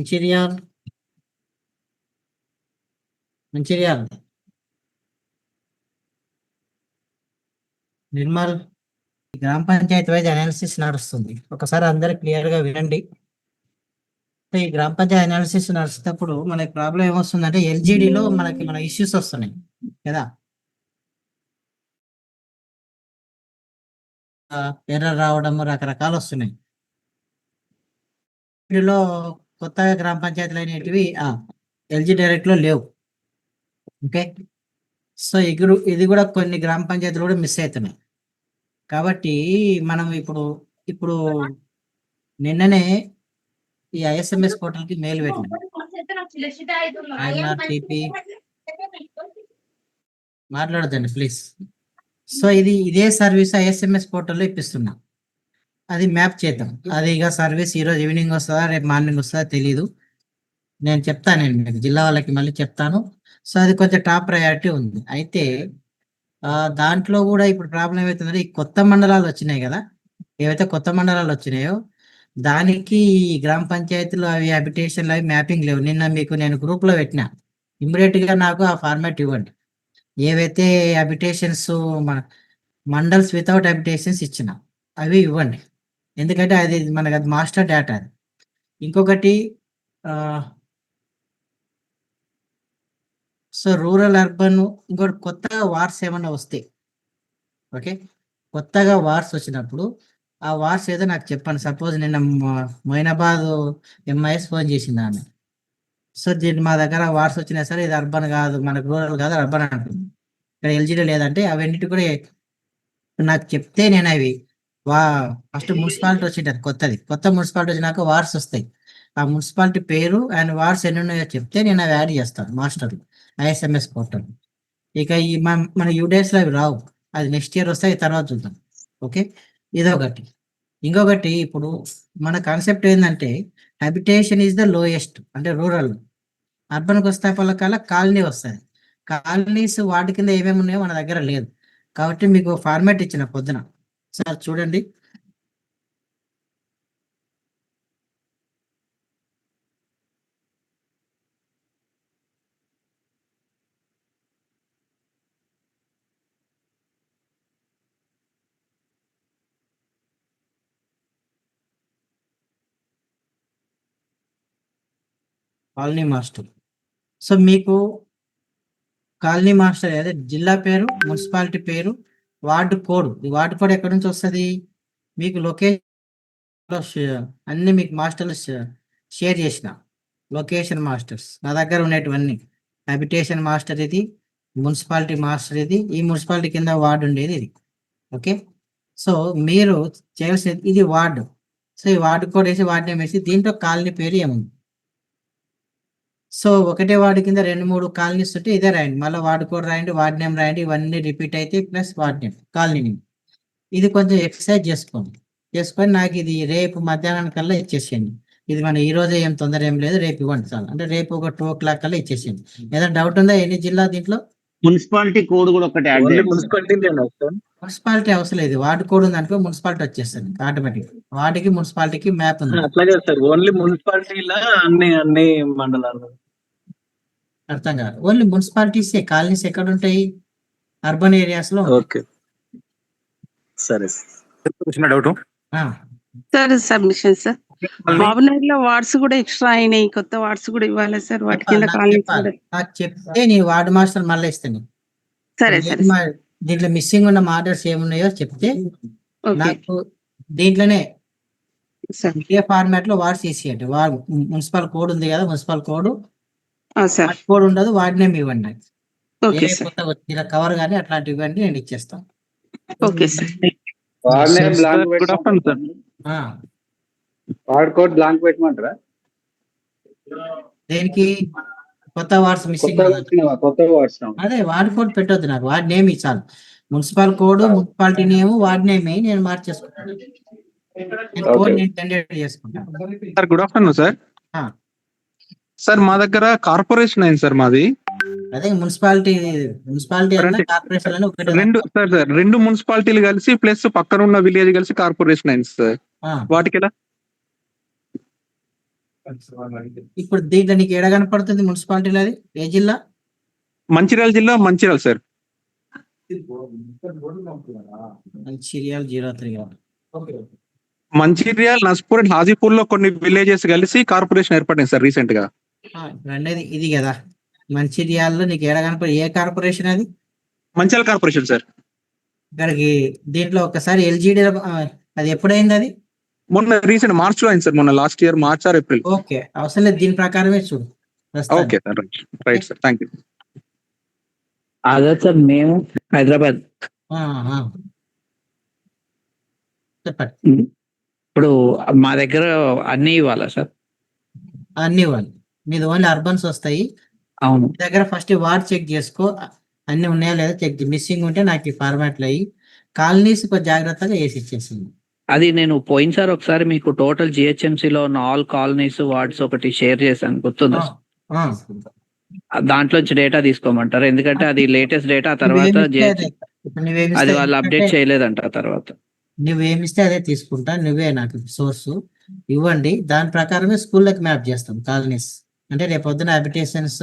మంచిర్యాల్ మంచిర్యాల్ నిర్మల్ గ్రామ panchayat wise analysis నడుస్తుంది. ఒకసారి అందరు క్లియర్ గా వినండి. ఈ గ్రామ పంచాయతీ అనాలిసిస్ నడుస్తున్నప్పుడు మనకి ప్రాబ్లం ఏమొస్తుందంటే ఎల్జిడిలో మన ఇష్యూస్ వస్తున్నాయి కదా. ఎర్రర్ రావడం రకరకాలు వస్తున్నాయి. వీటిలో కొత్తగా గ్రామ పంచాయతీలు అనేటివి ఎల్జీ డైరెక్ట్ లో లేవు. ఓకే, సో ఇది కూడా కొన్ని గ్రామ పంచాయతీలు కూడా మిస్ అవుతున్నాయి. కాబట్టి మనం ఇప్పుడు నిన్ననే ఈ ఐఎస్ఎంఎస్ పోర్టల్ కి మెయిల్ పెట్టినాం. మాట్లాడదండి ప్లీజ్. సో ఇదే సర్వీస్ ఐఎస్ఎంఎస్ పోర్టల్లో ఇప్పిస్తున్నా. అది మ్యాప్ చేద్దాం. అది ఇక సర్వీస్ ఈరోజు ఈవినింగ్ వస్తుందా రేపు మార్నింగ్ వస్తుందా తెలీదు. నేను చెప్తాను, మీకు జిల్లా వాళ్ళకి మళ్ళీ చెప్తాను. సో అది కొంచెం టాప్ ప్రయారిటీ ఉంది. అయితే దాంట్లో కూడా ఇప్పుడు ప్రాబ్లం ఏమవుతుందంటే ఈ కొత్త మండలాలు వచ్చినాయి కదా, ఏవైతే కొత్త మండలాలు వచ్చినాయో దానికి ఈ గ్రామ పంచాయతీలు అవి హ్యాబిటేషన్లు అవి మ్యాపింగ్ లేవు. నిన్న మీకు నేను గ్రూప్లో పెట్టినా, ఇమ్మీడియట్గా నాకు ఆ ఫార్మాట్ ఇవ్వండి. ఏవైతే హ్యాబిటేషన్స్ మండల్స్ వితౌట్ హ్యాబిటేషన్స్ ఇచ్చిన అవి ఇవ్వండి. ఎందుకంటే అది మనకు అది మాస్టర్ డేటా. అది ఇంకొకటి సో రూరల్ అర్బన్ ఇంకోటి కొత్తగా వార్స్ ఏమన్నా వస్తే, ఓకే, కొత్తగా వార్స్ వచ్చినప్పుడు ఆ వార్స్ ఏదో నాకు చెప్పండి. సపోజ్ నిన్న మొయినాబాద్ ఎంఐఎస్ ఫోన్ చేసింది ఆమె. సో దీన్ని మా దగ్గర వార్స్ వచ్చినా సరే ఇది అర్బన్ కాదు, మనకు రూరల్ కాదు అర్బన్ అంటుంది. ఇక్కడ ఎల్జీడీ లేదంటే అవన్నిటి కూడా నాకు చెప్తే నేను అవి ఫస్ట్ మున్సిపాలిటీ వచ్చింది కొత్త మున్సిపాలిటీ వచ్చినాక వార్స్ వస్తాయి. ఆ మున్సిపాలిటీ పేరు అండ్ వార్స్ ఎన్ని ఉన్నాయో చెప్తే నేను అవి యాడ్ చేస్తాను మాస్టర్ ఐఎస్ఎంఎస్ పోర్టల్. ఇక ఈ మన యూడేస్లో అవి రావు, అది నెక్స్ట్ ఇయర్ వస్తాయి, తర్వాత చూద్దాం. ఓకే, ఇదొకటి. ఇంకొకటి ఇప్పుడు మన కాన్సెప్ట్ ఏంటంటే హ్యాబిటేషన్ ఈజ్ ద లోయెస్ట్, అంటే రూరల్. అర్బన్కి వస్తాయి పలకాల కాలనీ వస్తుంది. కాలనీస్ వాటి కింద ఏమేమి ఉన్నాయో మన దగ్గర లేదు. కాబట్టి మీకు ఫార్మాట్ ఇచ్చిన పొద్దున సార్ చూడండి. Colony master. సో మీకు కాలనీ మాస్టర్ అదే జిల్లా పేరు, మున్సిపాలిటీ పేరు, వార్డు కోడ్. ఈ వార్డు కోడ్ ఎక్కడి నుంచి వస్తుంది మీకు లొకేషన్ అన్ని మీకు మాస్టర్లు షేర్ చేసిన లొకేషన్ మాస్టర్స్ నా దగ్గర ఉన్నటువన్నీ. హ్యాబిటేషన్ మాస్టర్ ఇది, మున్సిపాలిటీ మాస్టర్ ఇది, ఈ మున్సిపాలిటీ కింద వార్డు ఉండేది ఇది. ఓకే, సో మీరు చేయాల్సింది ఇది వార్డు. సో ఈ వార్డు కోడ్ వేసి వార్డు నేమ్ వేసి దీంట్లో కాలనీ పేరు ఏముంది. సో ఒకటే వార్డు కింద 2-3 కాలనీస్ ఉంటే ఇదే రాయండి, మళ్ళీ వార్డు కోడ్ రాయండి, వార్డు నేమ్ రాయండి, ఇవన్నీ రిపీట్ అయితే plus ward name colony name. ఇది కొంచెం ఎక్సర్సైజ్ చేసుకొని నాకు ఇది రేపు మధ్యాహ్నం కల్లా ఇచ్చేసేయండి. ఇది మన ఈ రోజే ఏం తొందర ఏం లేదు, రేపు ఇవ్వండి చాలు. అంటే రేపు ఒక 2 o'clock కల్లా ఇచ్చేసేయండి. ఏదైనా డౌట్ ఉందా ఎన్ని జిల్లా దీంట్లో? మున్సిపాలిటీ కోడ్ కూడా ఒకటి మున్సిపాలిటీ అవసరం లేదు, వార్డు కోడ్ ఉంది అనుకో మున్సిపాలిటీ వచ్చేస్తుంది ఆటోమేటిక్. వార్డుకి మున్సిపాలిటీకి మ్యాప్ ఉంది. అట్లాగే సార్, ఓన్లీ మున్సిపాలిటీలా అన్ని మండలాలు అర్థం కాదు. ఓన్లీ మున్సిపాలిటీస్, కాలనీస్ ఎక్కడ ఉంటాయి? అర్బన్ ఏరియాస్ లో. ఓకే సరే doubt sir submission sir. Babunagar లో వార్డ్స్ కూడా ఎక్స్ట్రా అయినాయి, కొత్త వార్డ్స్ కూడా ఇవ్వాలి సార్. వాటి కింద నాకు చెప్తే నీ వార్డు మాస్టర్ మళ్ళీ ఇస్తాను. సరే సరే. దీంట్లో మిస్సింగ్ ఉన్న ఆర్డర్స్ ఏమున్నాయో చెప్తే నాకు దీంట్లోనే ఏ ఫార్మాట్ లో వార్డ్స్ వేసేయండి. మున్సిపల్ కోడ్ ఉంది కదా, మున్సిపల్ కోడ్ కోడ్ ఉండదు, వార్డు నేమ్ ఇవ్వండి. కొత్త కవర్ కానీ అట్లాంటివి ఇవ్వండి, నేను ఇచ్చేస్తాను. Okay sir. Ward code blank పెట్టమంటారా? దేనికి? కొత్త వార్డ్స్ మిస్సింగ్. కొత్త వార్డ్స్ అదే వార్డ్ కోడ్ పెట్టొద్దు, నాకు వార్డ్ నేమ్ ఇచ్చాను. Municipal code, municipality name, ward name నేను మార్చేసుకుంటాను. Sir good afternoon sir. Sir మా దగ్గర కార్పొరేషన్ అయింది సార్ మాది. అదే మున్సిపాలిటీ కార్పొరేషన్ రెండు మున్సిపాలిటీలు కలిసి ప్లస్ పక్కన ఉన్న విలేజ్ కలిసి కార్పొరేషన్ అయింది సార్. వాటికి ఎలా? ఇప్పుడు దీంట్లో నీకు ఎడ కనపడుతుంది మున్సిపాలిటీలో అది ఏ జిల్లా? మంచిర్యాల జిల్లా మంచిర్యాల సార్. మంచిర్యాల 03. మంచిర్యాల, నస్పూర్ అండ్ హాజీపూర్ లో కొన్ని విలేజెస్ కలిసి కార్పొరేషన్ ఏర్పడింది సార్ రీసెంట్ గా. ఇప్పుడు అనేది ఇది కదా, మంచిర్యాలలో నీకు ఎడ కనపడి ఏ కార్పొరేషన్ అది? Mancherial corporation sir. ఇక్కడికి దీంట్లో ఒకసారి ఎల్జీడీ అది ఎప్పుడైంది అది? మొన్న రీసెంట్ మార్చ్ లో అయింది సార్, మొన్న last year March are April. Okay, అవసరం లేదు, దీని ప్రకారమే చూడు. Okay sir, right sir, thank you. అదే సార్, మేము హైదరాబాద్. చెప్పండి. ఇప్పుడు మా దగ్గర అన్ని ఇవ్వాలా సార్? అన్ని ఇవ్వాలి, మీది ఓన్లీ అర్బన్స్ వస్తాయి. అవును. మీ దగ్గర ఫస్ట్ వార్డ్ చెక్ చేసుకో, అన్ని ఉన్నాయా లేదా చెక్. మిస్సింగ్ ఉంటే నాకు ఈ ఫార్మాట్లు అయ్యి కాలనీస్ కొంచెం జాగ్రత్తగా వేసి ఇచ్చేసింది. అది నేను పోయినసారి ఒకసారి మీకు టోటల్ జిహెచ్ఎంసీలో ఉన్న ఆల్ కాలనీస్ వార్డ్స్ ఒకటి షేర్ చేశాను, గుర్తుందా? దాంట్లోంచి డేటా తీసుకోమంటారు, ఎందుకంటే అది లేటెస్ట్ డేటా. తర్వాత అది వాళ్ళు అప్డేట్ చేయలేదంట. తర్వాత నువ్వేమిస్తే అదే తీసుకుంటా, నువ్వే నాకు సోర్స్ ఇవ్వండి, దాని ప్రకారమే స్కూళ్ళకి మ్యాప్ చేస్తాం కాలనీస్. అంటే రేపు పొద్దున హ్యాబిటేషన్స్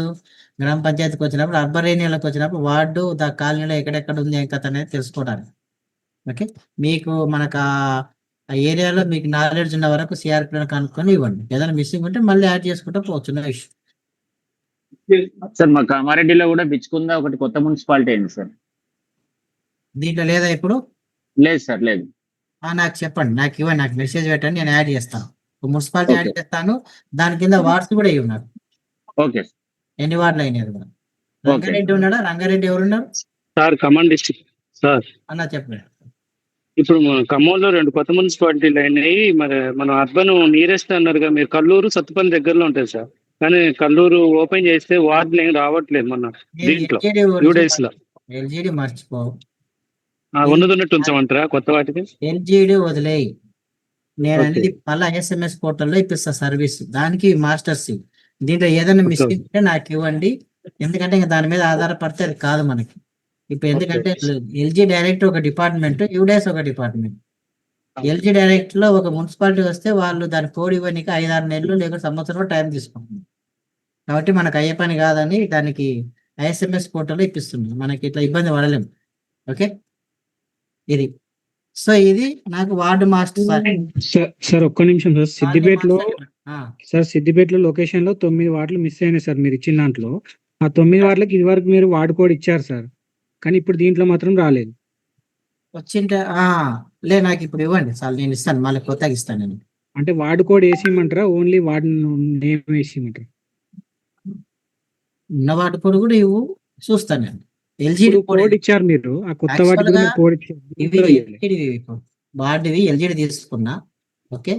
గ్రామ పంచాయతీకి వచ్చినప్పుడు, అర్బన్ ఏరియాలకు వచ్చినప్పుడు వార్డు దా కాలనీలో ఎక్కడెక్కడ ఉంది ఏం కథ అనేది తెలుసుకోవడానికి. ఓకే, మీకు మనకు ఆ ఏరియాలో మీకు నాలెడ్జ్ ఉన్న వరకు సిఆర్పీలను కనుక్కొని ఇవ్వండి. ఏదైనా మిస్సింగ్ ఉంటే మళ్ళీ యాడ్ చేసుకుంటూ పోవచ్చు, నో ఇష్యూ. సార్ మా కామారెడ్డిలో కూడా బిచ్చుకుందా ఒకటి కొత్త మున్సిపాలిటీ అయింది సార్. దీంట్లో లేదా ఇప్పుడు? లేదు సార్, లేదు. నాకు చెప్పండి, నాకు ఇవ్వండి, నాకు మెసేజ్ పెట్టండి, నేను యాడ్ చేస్తాను. మున్సిపాలిటీ యాడ్ చేస్తాను, దాని కింద వార్డ్స్ కూడా ఇవి ఉన్నారు. ఓకే, ఎన్ని వార్డులు అయినాయి కూడా. రంగారెడ్డి ఉన్నాడా? రంగారెడ్డి ఎవరున్నారు సార్? Khammam district sir. అన్న చెప్పండి. ఇప్పుడు మన ఖమ్మంలో 2 కొత్త మున్సిపాలిటీలు అయినాయి. మరి మనం అర్బన్ నియరెస్ట్ అన్నారుగా మీరు, కల్లూరు సత్తుపల్లి దగ్గరలో ఉంటుంది సార్. కానీ కల్లూరు ఓపెన్ చేస్తే వార్డులు ఏం రావట్లేదు మన దీంట్లో యూడేస్ లో. ఎల్జీడీ మర్చిపో, ఉన్నదన్నట్టు ఉంచమంటారా కొత్త వాటికి? ఎల్జీడీ వదిలేయి. నేను అనేది మళ్ళీ ఎస్ఎంఎస్ పోర్టల్లో ఇప్పిస్తా సర్వీస్, దానికి మాస్టర్స్. దీంట్లో ఏదైనా మిస్టేక్ ఉంటే నాకు ఇవ్వండి, ఎందుకంటే ఇంకా దాని మీద ఆధారపడితే అది కాదు మనకి. ఇప్పుడు ఎందుకంటే ఎల్జీ డైరెక్ట్ ఒక డిపార్ట్మెంట్, యూడేస్ ఒక డిపార్ట్మెంట్. ఎల్జీ డైరెక్ట్ లో ఒక మున్సిపాలిటీ వస్తే వాళ్ళు దాని కోడ్ ఇవ్వడానికి 5-6 నెలలు లేక సంవత్సరం టైం తీసుకుంటుంది. కాబట్టి మనకు అయ్యే పని కాదని దానికి ఐఎస్ఎంఎస్ పోర్టల్లో ఇప్పిస్తుంది, మనకి ఇట్లా ఇబ్బంది పడలేము. ఓకే, ఇది సో ఇది నాకు వార్డు మాస్టర్ సార్ ఒక్క నిమిషం సార్. సిద్దిపేటలో లొకేషన్ లో 9 వార్డులు మిస్ అయినాయి సార్ మీరు ఇచ్చిన దాంట్లో. ఆ 9 వార్డులకి ఇది వరకు మీరు వార్డు కోడ్ ఇచ్చారు సార్, కానీ ఇప్పుడు దీంట్లో మాత్రం రాలేదు. వచ్చింటే లే, నాకు ఇప్పుడు ఇవ్వండి సార్, నేను ఇస్తాను, మళ్ళీ కొత్తగా ఇస్తాను నేను. అంటే వార్డు కోడ్ వేసేయమంటారా, ఓన్లీ వార్డు నేమ్ వేసేయమంటారా? ఉన్న వార్డు కోడ్ కూడా ఇవ్వు, చూస్తాను నేను. ఎల్జీడీ కోడ్ ఇచ్చారు మీరు, ఆ కొత్త వార్డు కోడ్ ఇచ్చారు. వార్డువి ఎల్జీడీ తీసుకున్నా, ఓకే.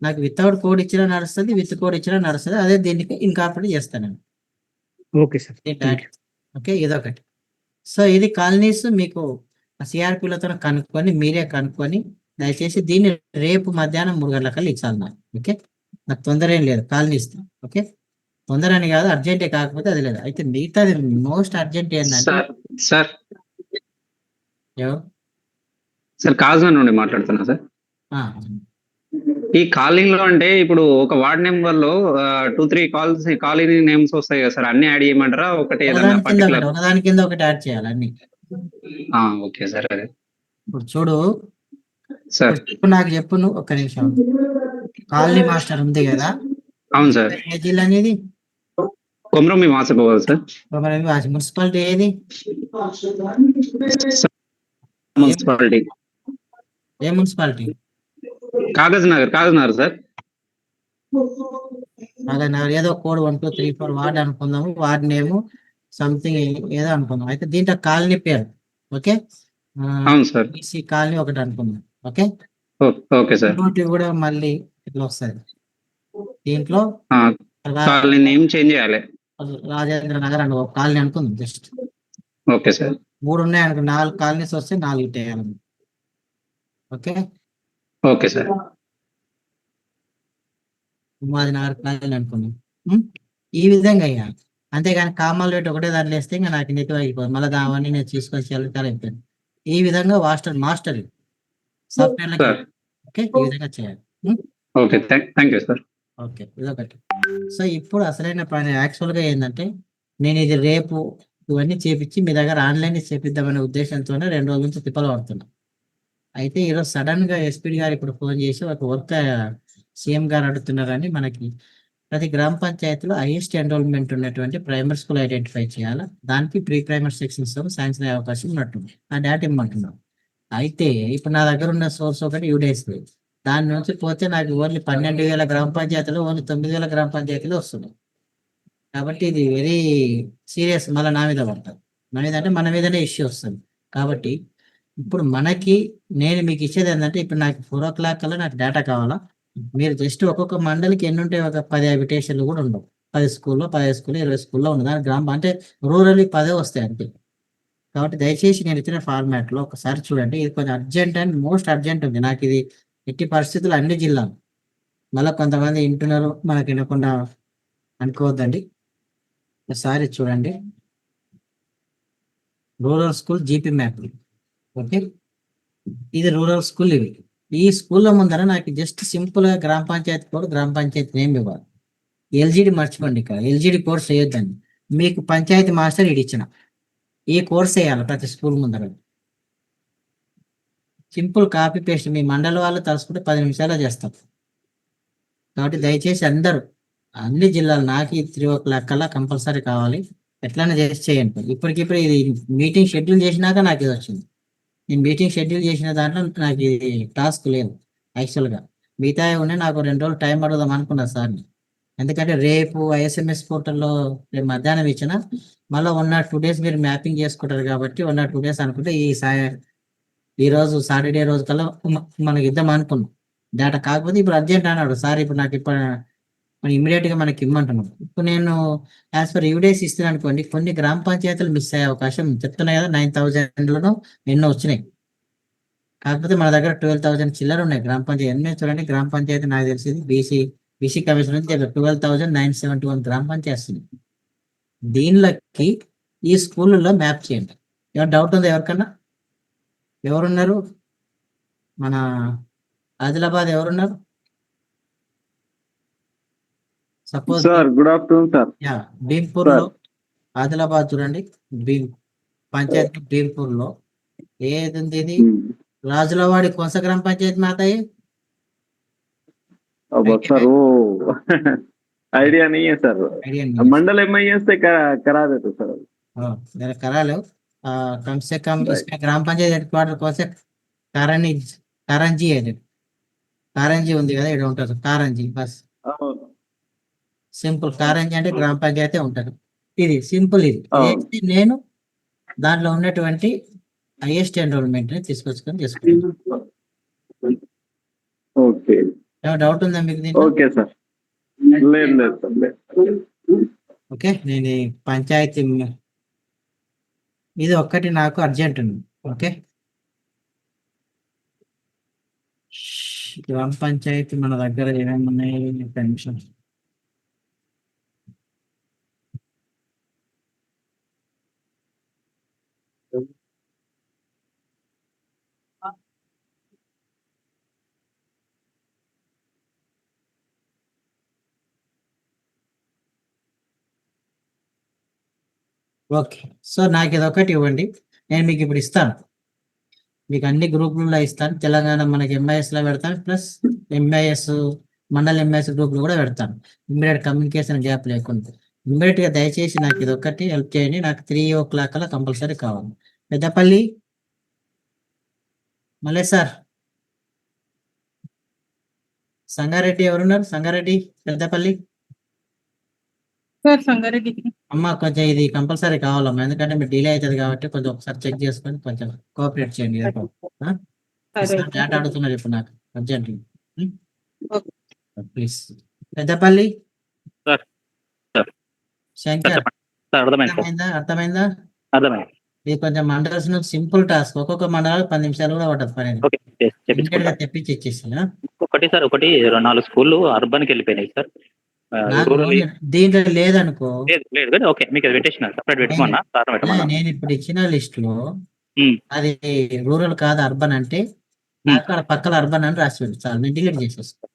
నాకు వితౌట్ కోడ్ ఇచ్చినా నడుస్తుంది, విత్ కోడ్ ఇచ్చినా నడుస్తుంది, అదే దీనికి ఇన్కార్పొరేట్ చేస్తాను నేను. ఓకే సార్, ఓకే, ఇదొకటి. సో ఇది కాలనీస్ మీకు సిఆర్పీలతో కనుక్కొని మీరే కనుక్కొని దయచేసి దీన్ని రేపు మధ్యాహ్నం 3 గంటలకల్లా ఇచ్చాలి నాకు. ఓకే, నాకు తొందర ఏం లేదు, కాలనీస్. ఓకే, తొందర అని కాదు, అర్జెంటే, కాకపోతే అది లేదు. అయితే మిగతాది మోస్ట్ అర్జెంట్ ఏంటంటే సార్ ఎవరు సార్ కాజా నుండి మాట్లాడుతున్నా సార్. ఈ కాలింగ్ లో అంటే ఇప్పుడు ఒక వార్డ్ నెంబర్ లో 2-3 కాలనీ నేమ్స్ వస్తాయి కదా సార్, అన్ని యాడ్ చేయమంటారా? ఒకటి ఒకదాని కింద ఒకటి యాడ్ చేయాలి అన్ని. Okay sir. అదే ఇప్పుడు చూడు సార్, ఇప్పుడు నాకు చెప్పు నువ్వు, ఒక్క నిమిషం. కాలనీ మాస్టర్ ఉంది కదా? అవును సార్. ఏ జిల్లా అనేది? కొమరంభీం వాసపోవాలి సార్. కొమరంభీం. మున్సిపాలిటీ ఏది? మున్సిపాలిటీ ఏ మున్సిపాలిటీ? కాగజ్ నగర్ సార్. ఏదో కోడ్ 1, 2, 3, 4 వార్డ్ అనుకుందాము, వార్డ్ నేమ్ సంథింగ్ ఏదో అనుకుందాం. అయితే దీంట్లో కాలనీ పేరు, ఓకే, అవును సార్, ఈసీ కాలనీ ఒకటి అనుకుందాం. Okay, okay sir. కూడా మళ్ళీ ఇట్లా వస్తుంది. దీంట్లో కాలనీ నేమ్ చేంజ్ చేయాలి. రాజేంద్ర నగర్ అని ఒక కాలనీ అనుకుందాం జస్ట్. Okay sir. 3 ఉన్నాయి అనుకో, 4 కాలనీస్ వస్తే 4 వేయాలి. Okay, okay sir. Umadi Nagar colony అనుకున్నాం. ఈ విధంగా అయ్యాలి, అంతేగాని కామాలు రేటు ఒకటే దాంట్లో వేస్తే ఇంకా నాకు నెట్ అయిపోతుంది, మళ్ళీ దావన్నీ నేను తీసుకొచ్చి అయిపోయింది. ఈ విధంగా మాస్టర్ సాఫ్ట్వేర్. ఓకే, ఈ విధంగా చేయాలి. Okay, thank you sir. Okay, ఇదొకటి. సో ఇప్పుడు అసలైన పని యాక్చువల్గా ఏంటంటే నేను ఇది రేపు ఇవన్నీ చేపించి మీ దగ్గర ఆన్లైన్ చేపిద్దామనే ఉద్దేశంతోనే 2 రోజుల నుంచి తిప్పలు పడుతున్నా. అయితే ఈరోజు సడన్ గా ఎస్పీ గారు ఇప్పుడు ఫోన్ చేసి ఒక వర్క్ సీఎం గారు అడుగుతున్నారని మనకి ప్రతి గ్రామ పంచాయతీలో హైయెస్ట్ ఎన్రోల్మెంట్ ఉన్నటువంటి ప్రైమరీ స్కూల్ ఐడెంటిఫై చేయాలి. దానికి ప్రీ ప్రైమరీ సెక్షన్స్ శాంక్షన్ అయ్యే అవకాశం ఉన్నట్టుంది. ఆ డేటా ఇమ్మంటున్నాం. అయితే ఇప్పుడు నా దగ్గర ఉన్న సోర్స్ ఒకటి యూడేస్. దాని నుంచి పోతే నాకు ఓన్లీ 12,000 గ్రామ పంచాయతీలు ఓన్లీ 9,000 గ్రామ పంచాయతీలు వస్తున్నాయి. కాబట్టి ఇది వెరీ సీరియస్. మళ్ళీ నా మీద పడుతుంది. మన మీద అంటే మన మీదనే ఇష్యూ వస్తుంది. కాబట్టి ఇప్పుడు మనకి నేను మీకు ఇచ్చేది ఏంటంటే ఇప్పుడు నాకు 4 o'clock కల్లా నాకు డేటా కావాలా. మీరు జస్ట్ ఒక్కొక్క మండలికి ఎన్ని ఉంటాయి, ఒక 10 హ్యాబిటేషన్లు కూడా ఉండవు. 10 స్కూల్లో 15 స్కూల్లో 20 స్కూల్లో ఉంది. దాని గ్రామం అంటే రూరల్ 10 వస్తాయి అంతే. కాబట్టి దయచేసి నేను ఇచ్చిన ఫార్మాట్ లో ఒకసారి చూడండి. ఇది కొంచెం అర్జెంట్ అండ్ మోస్ట్ అర్జెంట్ ఉంది. నాకు ఇది ఎట్టి పరిస్థితులు అన్ని జిల్లాలు. మళ్ళీ కొంతమంది వింటున్నారు, మనకి వినకుండా అనుకోవద్దండి. ఒకసారి చూడండి. Rural school GP map. Okay, ఇది రూరల్ స్కూల్. ఇవి ఈ స్కూల్లో ముందర నాకు జస్ట్ సింపుల్ గా గ్రామ పంచాయతీ కోడ్, గ్రామ పంచాయతీ నేమ్ ఇవ్వాలి. ఎల్జిడి మర్చిపోండి. ఇక్కడ ఎల్జిడి కోర్స్ వేయొద్దండి. మీకు పంచాయతీ మాస్టర్ ఇది ఇచ్చిన ఈ కోర్స్ వేయాలి ప్రతి స్కూల్ ముందర. Simple copy paste. మీ మండలి వాళ్ళు తలుసుకుంటే 10 నిమిషాల్లో చేస్తాం. కాబట్టి దయచేసి అందరూ అన్ని జిల్లాలు నాకు ఈ 3 o'clock కల్లా కంపల్సరీ కావాలి. ఎట్లైనా చేసి చేయండి. ఇప్పటికిప్పుడు ఇది మీటింగ్ షెడ్యూల్ చేసినాక నాకు ఇది వచ్చింది. నేను మీటింగ్ షెడ్యూల్ చేసిన దాంట్లో నాకు ఇది టాస్క్ లేదు యాక్చువల్గా. మిగతా ఉన్నాయి. నాకు 2 రోజులు టైం అడుగుదాం అనుకున్నా సార్ని. ఎందుకంటే రేపు ఐఎస్ఎంఎస్ పోర్టల్లో రేపు మధ్యాహ్నం ఇచ్చిన మళ్ళీ 1 or 2 days మీరు మ్యాపింగ్ చేసుకుంటారు. కాబట్టి 1 or 2 days అనుకుంటే ఈ రోజు సాటర్డే రోజు కల్లా మనకి ఇద్దాం అనుకున్నాం డేటా. కాకపోతే ఇప్పుడు అర్జెంట్ అన్నాడు సార్. ఇప్పుడు నాకు ఇప్పుడు ఇమీడియట్ గా మనకి ఇమ్మంటున్నాం. ఇప్పుడు నేను యాజ్ పర్ యూడేస్ ఇస్తున్నాను అనుకోండి. కొన్ని గ్రామ పంచాయతీలు మిస్ అయ్యే అవకాశం చెప్తున్నాయి కదా. 9,000 ఎన్నో వచ్చినాయి. కాకపోతే మన దగ్గర 12,000 చిల్లర ఉన్నాయి గ్రామ పంచాయతీ. ఎన్నో చూడండి. గ్రామ పంచాయతీ నాకు తెలిసింది బీసీ కమిషన్ నుంచి 12,971 గ్రామ పంచాయతీ. దీనిలోకి ఈ స్కూళ్ళలో మ్యాప్ చేయండి. ఏమైనా డౌట్ ఉందా ఎవరికన్నా? ఎవరున్నారు? మన ఆదిలాబాద్ ఎవరున్నారు? Suppose sir good afternoon sir. Bheempur లో ఆదిలాబాద్ చూడండి. పంచాయతీ భీంపూర్ లో ఏది ఉంది? ఇది రాజులవాడి కొంస గ్రామ పంచాయతీ మాతాయి. सर वो आइडिया नहीं है सर. मंडल MIS से करा देते सर. जरा करा लो. कम से कम इसमें ग्राम पंचायत हेडक्वार्टर कौन से कारंजी है. कारंजी ఉంది కదా, ఇక్కడ ఉంటుంది కారంజీ. బస్ సింపుల్ కారంజీ అంటే గ్రామ పంచాయతీ ఉంటుంది. ఇది సింపుల్. ఇది నేను దాంట్లో ఉన్నటువంటి హైయెస్ట్ ఎన్రోల్మెంట్ ని తీసుకొచ్చుకొని తీసుకుంటాను. ఓకే, డౌట్ ఉందా మీకు దీంట్లో? Okay sir. లేదు సార్. ఓకే, నేను పంచాయతీ ఇది ఒక్కటి నాకు అర్జెంట్ ఉంది. ఓకే, గ్రామ పంచాయతీ మన దగ్గర ఏమేమి ఉన్నాయి? Pension okay. సో నాకు ఇది ఒకటి ఇవ్వండి. నేను మీకు ఇప్పుడు ఇస్తాను. మీకు అన్ని గ్రూపులలో ఇస్తాను. తెలంగాణ మనకి MIS లో పెడతాను. ప్లస్ MIS మండల్ MIS గ్రూప్లో కూడా పెడతాను. ఇమ్మీడియట్ కమ్యూనికేషన్ గ్యాప్ లేకుండా ఇమ్మీడియట్ గా దయచేసి నాకు ఇది ఒకటి హెల్ప్ చేయండి. నాకు 3 o'clock కల్లా కంపల్సరీ కావాలి. పెద్దపల్లి మళ్ళీ సార్. సంగారెడ్డి ఎవరున్నారు? సంగారెడ్డి, పెద్దపల్లి. సంగారెడ్డి అమ్మ కొంచెం ఇది కంపల్సరీ కావాలమ్మా. ఎందుకంటే మీరు డిలే అవుతుంది కాబట్టి కొంచెం ఒకసారి చెక్ చేసుకొని కొంచెం కోఆపరేట్ చేయండి. డేటా అడుగుతున్నారు ఇప్పుడు నాకు అర్జెంట్ ప్లీజ్. పెద్దపల్లి శంకర్, అర్థమైందా? ఇది కొంచెం మండల్స్ నుంచి సింపుల్ టాస్క్. ఒక్కొక్క మండలాలు 10 నిమిషాలు కూడా పట్టదు పని. తెప్పించి ఇచ్చేసి. ఒకటి సార్, 4 స్కూళ్ళు అర్బన్కి వెళ్ళిపోయినాయి సార్. దీంట్లో లేదనుకో. నేను ఇప్పుడు ఇచ్చిన లిస్ట్ లో అది రూరల్ కాదు అర్బన్ అంటే నాకు పక్కన అర్బన్ అని రాసి పెట్టి చాలు. నేను డిలీట్ చేసేస్తాను.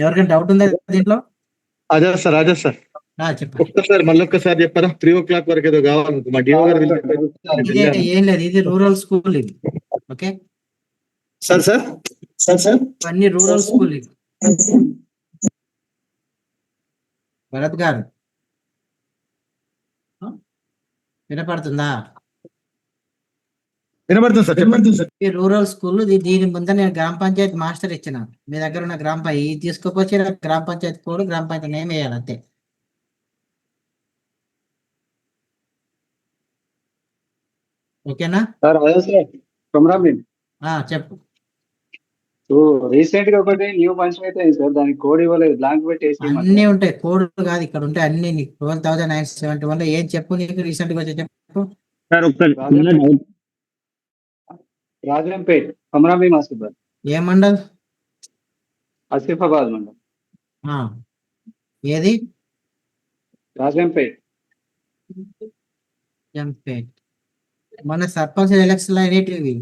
ఎవరికైనా డౌట్ ఉందా దీంట్లో? అదే సార్ చెప్పండి. ఒక్కసారి మళ్ళొక్కసారి చెప్పారా? 3 o'clock వరకు ఏదో కావాలి మా డిఓ గారు ఇదే ఏం లేదు, ఇది రూరల్ స్కూల్ ఇది. ఓకే సార్ అన్ని రూరల్ స్కూల్ ఇది. భరత్ గారు వినపడుతుందా? వినపడుతుంది సార్. ఈ రూరల్ స్కూల్ దీని ముందు నేను గ్రామ పంచాయతీ మాస్టర్ ఇచ్చిన. మీ దగ్గర ఉన్న గ్రామ పంచాయతీ తీసుకుపోతే గ్రామ పంచాయతీ కోడ్ గ్రామ పంచాయతీ నేమ్ వేయాలి అంతే. ఓకేనా? సార్ అదే సార్ కొమరాబీ చెప్పు. రీసెంట్ గా ఒకటి న్యూ పంచాయతీ అయింది సార్, దానికి కోడ్ ఇవ్వలేదు, బ్లాంక్ పెట్టేసి. అన్ని ఉంటాయి, కోడ్ కాదు ఇక్కడ ఉంటాయి అన్ని. నీకు 12,971 ఏం చెప్పు, నీకు రీసెంట్ గా వచ్చి చెప్పు. సార్ ఒకసారి రాజంపేట్ కొమరాబీ మాస్టర్ ఏ మండల్? ఆసిఫాబాద్ మండలం. ఏది? రాజంపేట్. మన సర్పంచ్ ఎలక్షన్ అనేటివి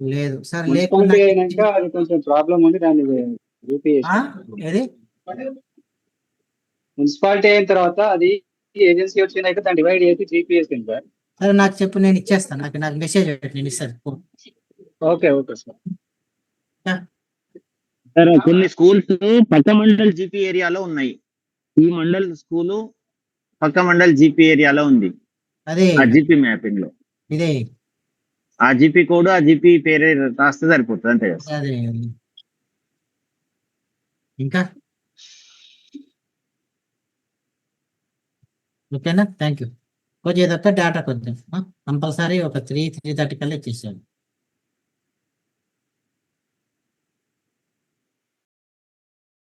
లేదు సార్. లేకుండా అయినాక అది కొంచెం ప్రాబ్లం ఉంది, దాన్ని ఏది మున్సిపాలిటీ అయిన తర్వాత అది ఏజెన్సీ వచ్చినాక దాన్ని డివైడ్ చేసి జీపీఎస్ సార్. సరే నాకు చెప్పు, నేను ఇచ్చేస్తాను. నాకు మెసేజ్ పెట్టి నేను ఇస్తాను. Okay sir. సార్ కొన్ని స్కూల్స్ పక్క మండల్ జీపీ ఏరియాలో ఉన్నాయి. ఈ మండల్ స్కూలు పక్క మండల్ జీపీ ఏరియాలో ఉంది. అదే ఆ జీపీ మ్యాపింగ్ లో ఇదే ఆ జీపీ కోడ్ ఆ జీపీ పేరు రాస్తే సరిపోతుంది అంతే కదా? అదే ఇంకా ఓకేనా? Thank you. కొంచెం ఇదొక్క డేటా కొంచెం కంపల్సరీ ఒక 3:30 కల్లా ఇచ్చేసాను.